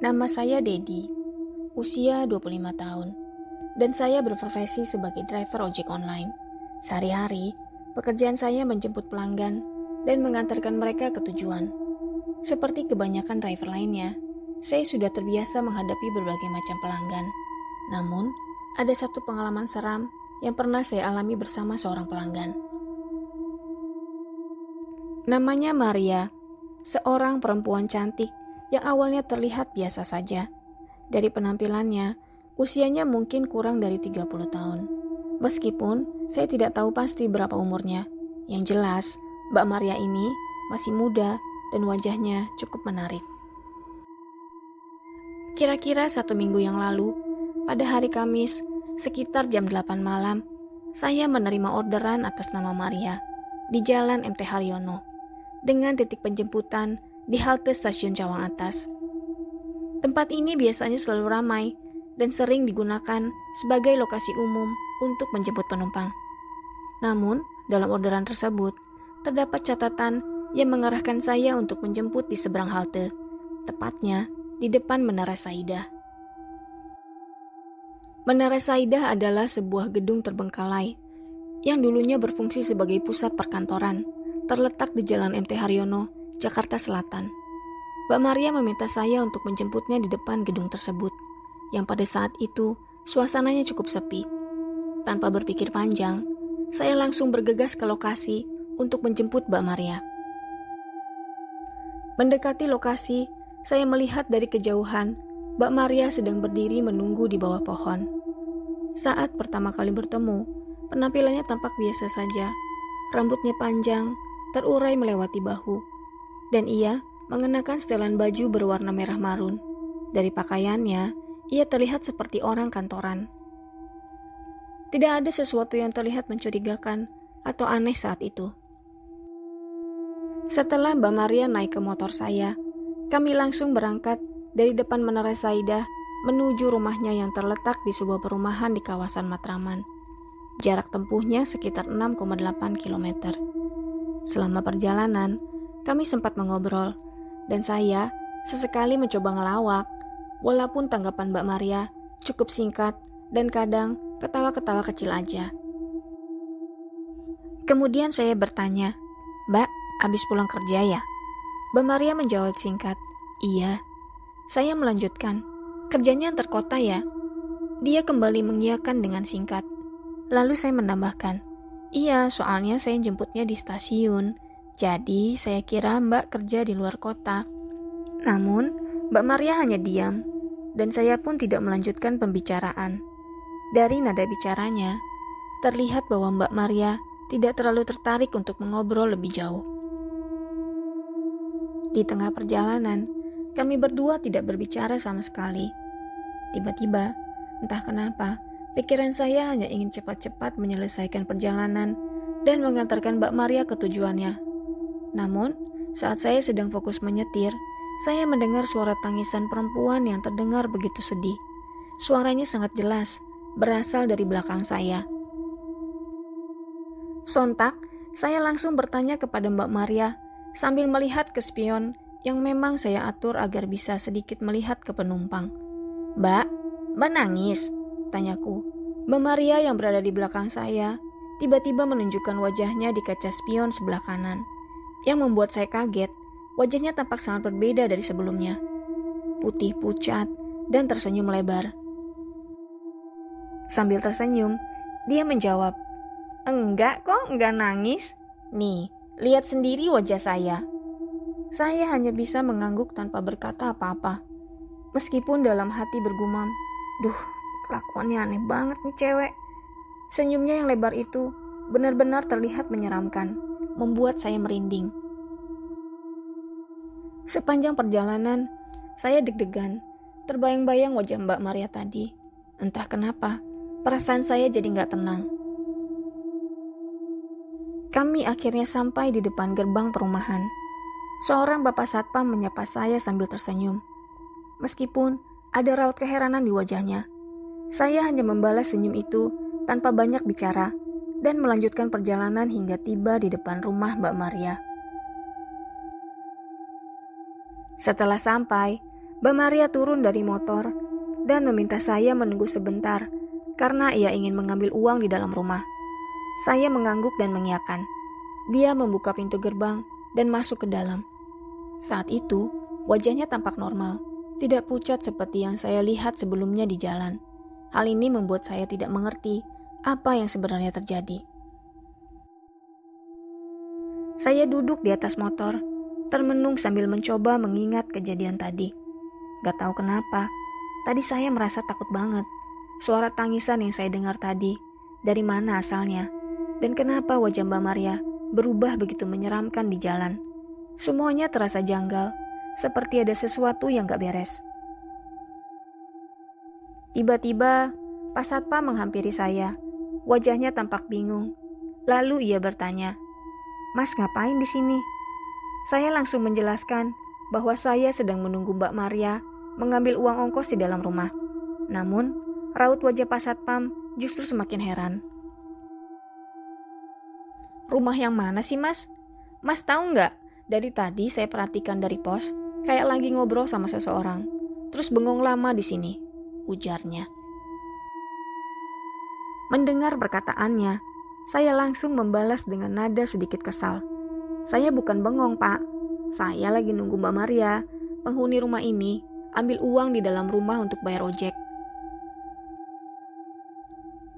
Nama saya Dedi, usia 25 tahun, dan saya berprofesi sebagai driver ojek online. Sehari-hari, pekerjaan saya menjemput pelanggan dan mengantarkan mereka ke tujuan. Seperti kebanyakan driver lainnya, saya sudah terbiasa menghadapi berbagai macam pelanggan. Namun, ada satu pengalaman seram yang pernah saya alami bersama seorang pelanggan. Namanya Maria, seorang perempuan cantik yang awalnya terlihat biasa saja. Dari penampilannya, usianya mungkin kurang dari 30 tahun. Meskipun saya tidak tahu pasti berapa umurnya. Yang jelas, Mbak Maria ini masih muda dan wajahnya cukup menarik. Kira-kira 1 minggu yang lalu, pada hari Kamis, sekitar jam 8 malam, saya menerima orderan atas nama Maria di Jalan MT Haryono dengan titik penjemputan di halte stasiun Cawang Atas. Tempat ini biasanya selalu ramai dan sering digunakan sebagai lokasi umum untuk menjemput penumpang. Namun, dalam orderan tersebut, terdapat catatan yang mengarahkan saya untuk menjemput di seberang halte, tepatnya di depan Menara Saidah. Menara Saidah adalah sebuah gedung terbengkalai yang dulunya berfungsi sebagai pusat perkantoran, terletak di Jalan MT Haryono, Jakarta Selatan. Mbak Maria meminta saya untuk menjemputnya di depan gedung tersebut, yang pada saat itu suasananya cukup sepi. Tanpa berpikir panjang, saya langsung bergegas ke lokasi untuk menjemput Mbak Maria. Mendekati lokasi, saya melihat dari kejauhan Mbak Maria sedang berdiri menunggu di bawah pohon. Saat pertama kali bertemu, penampilannya tampak biasa saja. Rambutnya panjang, terurai melewati bahu, dan ia mengenakan setelan baju berwarna merah marun. Dari pakaiannya, ia terlihat seperti orang kantoran. Tidak ada sesuatu yang terlihat mencurigakan atau aneh saat itu. Setelah Mbak Maria naik ke motor saya, kami langsung berangkat dari depan Menara Saidah menuju rumahnya yang terletak di sebuah perumahan di kawasan Matraman. Jarak tempuhnya sekitar 6,8 km. Selama perjalanan, kami sempat mengobrol, dan saya sesekali mencoba ngelawak, walaupun tanggapan Mbak Maria cukup singkat dan kadang ketawa-ketawa kecil aja. Kemudian saya bertanya, "Mbak, habis pulang kerja ya?" Mbak Maria menjawab singkat, "Iya." Saya melanjutkan, "Kerjanya antar kota ya?" Dia kembali mengiyakan dengan singkat. Lalu saya menambahkan, "Iya, soalnya saya jemputnya di stasiun. Jadi saya kira Mbak kerja di luar kota." Namun, Mbak Maria hanya diam, dan saya pun tidak melanjutkan pembicaraan. Dari nada bicaranya, terlihat bahwa Mbak Maria tidak terlalu tertarik untuk mengobrol lebih jauh. Di tengah perjalanan, kami berdua tidak berbicara sama sekali. Tiba-tiba, entah kenapa, pikiran saya hanya ingin cepat-cepat menyelesaikan perjalanan dan mengantarkan Mbak Maria ke tujuannya. Namun, saat saya sedang fokus menyetir, saya mendengar suara tangisan perempuan yang terdengar begitu sedih. Suaranya sangat jelas, berasal dari belakang saya. Sontak, saya langsung bertanya kepada Mbak Maria sambil melihat ke spion yang memang saya atur agar bisa sedikit melihat ke penumpang. Mbak nangis?" tanyaku. Mbak Maria yang berada di belakang saya tiba-tiba menunjukkan wajahnya di kaca spion sebelah kanan. Yang membuat saya kaget, wajahnya tampak sangat berbeda dari sebelumnya. Putih pucat dan tersenyum lebar. Sambil tersenyum, dia menjawab, "Enggak kok, enggak nangis. Nih, lihat sendiri wajah saya." Saya hanya bisa mengangguk tanpa berkata apa-apa. Meskipun dalam hati bergumam, "Duh, kelakuannya aneh banget nih cewek." Senyumnya yang lebar itu benar-benar terlihat menyeramkan, membuat saya merinding. Sepanjang perjalanan, saya deg-degan, terbayang-bayang wajah Mbak Maria tadi. Entah kenapa, perasaan saya jadi gak tenang. Kami akhirnya sampai di depan gerbang perumahan. Seorang bapak satpam menyapa saya sambil tersenyum. Meskipun ada raut keheranan di wajahnya, saya hanya membalas senyum itu tanpa banyak bicara dan melanjutkan perjalanan hingga tiba di depan rumah Mbak Maria. Setelah sampai, Mbak Maria turun dari motor dan meminta saya menunggu sebentar karena ia ingin mengambil uang di dalam rumah. Saya mengangguk dan mengiyakan. Dia membuka pintu gerbang dan masuk ke dalam. Saat itu, wajahnya tampak normal, tidak pucat seperti yang saya lihat sebelumnya di jalan. Hal ini membuat saya tidak mengerti apa yang sebenarnya terjadi. Saya duduk di atas motor, termenung sambil mencoba mengingat kejadian tadi. Gak tahu kenapa, tadi saya merasa takut banget. Suara tangisan yang saya dengar tadi, dari mana asalnya? Dan kenapa wajah Mbak Maria berubah begitu menyeramkan di jalan? Semuanya terasa janggal, seperti ada sesuatu yang gak beres. Tiba-tiba, Pak Satpam menghampiri saya. Wajahnya tampak bingung. Lalu ia bertanya, "Mas ngapain di sini?" Saya langsung menjelaskan bahwa saya sedang menunggu Mbak Maria mengambil uang ongkos di dalam rumah. Namun, raut wajah Pak Satpam justru semakin heran. "Rumah yang mana sih, Mas? Mas tahu nggak? Dari tadi saya perhatikan dari pos, kayak lagi ngobrol sama seseorang. Terus bengong lama di sini," ujarnya. Mendengar perkataannya, saya langsung membalas dengan nada sedikit kesal. "Saya bukan bengong, Pak. Saya lagi nunggu Mbak Maria, penghuni rumah ini, ambil uang di dalam rumah untuk bayar ojek."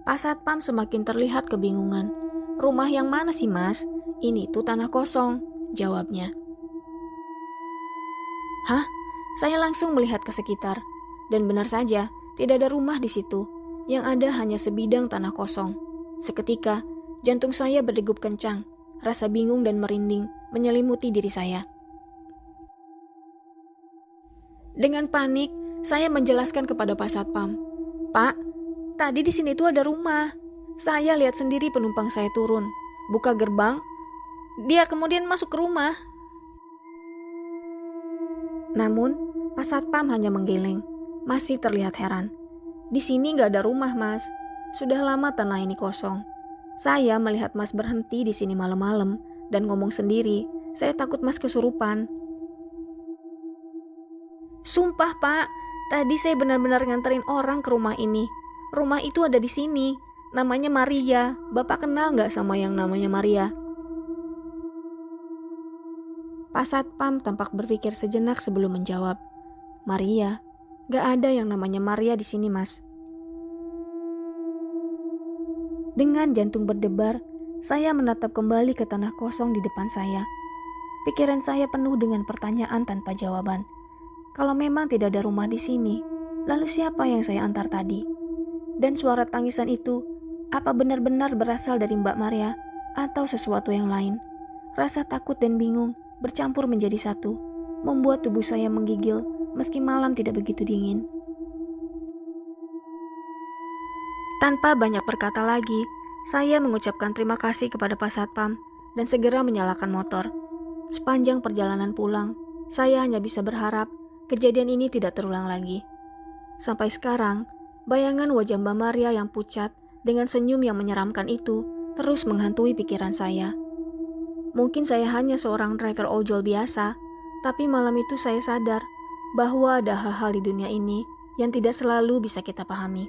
Pak Satpam semakin terlihat kebingungan. "Rumah yang mana sih, Mas? Ini tuh tanah kosong," jawabnya. "Hah?" Saya langsung melihat ke sekitar. Dan benar saja, tidak ada rumah di situ. Yang ada hanya sebidang tanah kosong. Seketika, jantung saya berdegup kencang. Rasa bingung dan merinding menyelimuti diri saya. Dengan panik, saya menjelaskan kepada Pak Satpam, "Pak, tadi di sini tuh ada rumah. Saya lihat sendiri penumpang saya turun, buka gerbang, dia kemudian masuk ke rumah." Namun, Pak Satpam hanya menggeleng, masih terlihat heran. "Di sini nggak ada rumah, Mas. Sudah lama tanah ini kosong. Saya melihat Mas berhenti di sini malam-malam dan ngomong sendiri. Saya takut Mas kesurupan." "Sumpah, Pak, tadi saya benar-benar nganterin orang ke rumah ini. Rumah itu ada di sini. Namanya Maria. Bapak kenal nggak sama yang namanya Maria?" Pak Satpam tampak berpikir sejenak sebelum menjawab, "Maria? Gak ada yang namanya Maria di sini, Mas." Dengan jantung berdebar, saya menatap kembali ke tanah kosong di depan saya. Pikiran saya penuh dengan pertanyaan tanpa jawaban. Kalau memang tidak ada rumah di sini, lalu siapa yang saya antar tadi? Dan suara tangisan itu, apa benar-benar berasal dari Mbak Maria atau sesuatu yang lain? Rasa takut dan bingung bercampur menjadi satu, membuat tubuh saya menggigil meski malam tidak begitu dingin. Tanpa banyak berkata lagi, saya mengucapkan terima kasih kepada Pak Satpam dan segera menyalakan motor. Sepanjang perjalanan pulang, saya hanya bisa berharap kejadian ini tidak terulang lagi. Sampai sekarang, bayangan wajah Mbak Maria yang pucat dengan senyum yang menyeramkan itu terus menghantui pikiran saya. Mungkin saya hanya seorang driver ojol biasa, tapi malam itu saya sadar bahwa ada hal-hal di dunia ini yang tidak selalu bisa kita pahami.